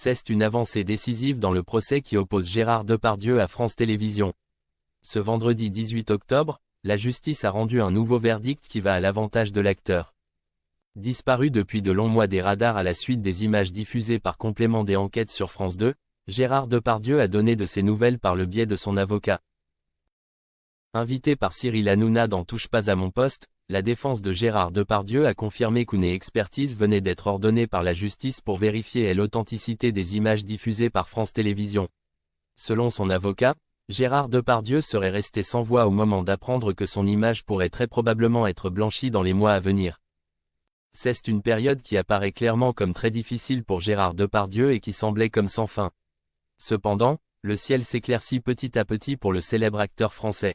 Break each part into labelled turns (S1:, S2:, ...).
S1: C'est une avancée décisive dans le procès qui oppose Gérard Depardieu à France Télévisions. Ce vendredi 18 octobre, la justice a rendu un nouveau verdict qui va à l'avantage de l'acteur. Disparu depuis de longs mois des radars à la suite des images diffusées par complément des enquêtes sur France 2, Gérard Depardieu a donné de ses nouvelles par le biais de son avocat. Invité par Cyril Hanouna dans Touche pas à mon poste, la défense de Gérard Depardieu a confirmé qu'une expertise venait d'être ordonnée par la justice pour vérifier l'authenticité des images diffusées par France Télévisions. Selon son avocat, Gérard Depardieu serait resté sans voix au moment d'apprendre que son image pourrait très probablement être blanchie dans les mois à venir. C'est une période qui apparaît clairement comme très difficile pour Gérard Depardieu et qui semblait comme sans fin. Cependant, le ciel s'éclaircit petit à petit pour le célèbre acteur français.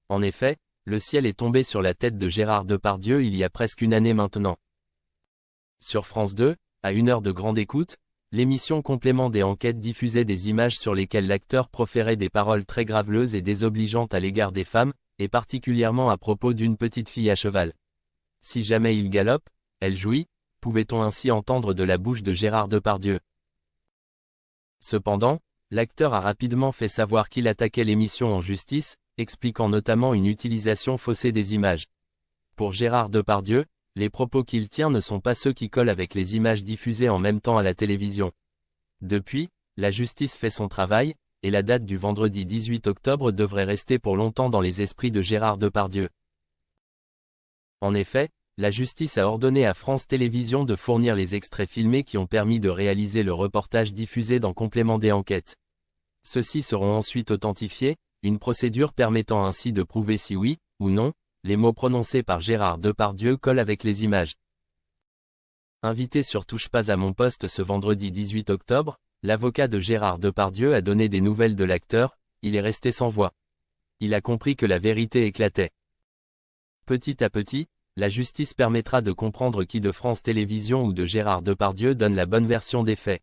S1: En effet, le ciel est tombé sur la tête de Gérard Depardieu il y a presque une année maintenant. Sur France 2, à 1 heure de grande écoute, l'émission Complément des enquêtes diffusait des images sur lesquelles l'acteur proférait des paroles très graveleuses et désobligeantes à l'égard des femmes, et particulièrement à propos d'une petite fille à cheval. Si jamais il galope, elle jouit, pouvait-on ainsi entendre de la bouche de Gérard Depardieu. Cependant, l'acteur a rapidement fait savoir qu'il attaquait l'émission en justice, expliquant notamment une utilisation faussée des images. Pour Gérard Depardieu, les propos qu'il tient ne sont pas ceux qui collent avec les images diffusées en même temps à la télévision. Depuis, la justice fait son travail, et la date du vendredi 18 octobre devrait rester pour longtemps dans les esprits de Gérard Depardieu. En effet, la justice a ordonné à France Télévisions de fournir les extraits filmés qui ont permis de réaliser le reportage diffusé dans Complément des enquêtes. Ceux-ci seront ensuite authentifiés, une procédure permettant ainsi de prouver si oui, ou non, les mots prononcés par Gérard Depardieu collent avec les images. Invité sur Touche pas à mon poste ce vendredi 18 octobre, l'avocat de Gérard Depardieu a donné des nouvelles de l'acteur, il est resté sans voix. Il a compris que la vérité éclatait. Petit à petit, la justice permettra de comprendre qui de France Télévisions ou de Gérard Depardieu donne la bonne version des faits.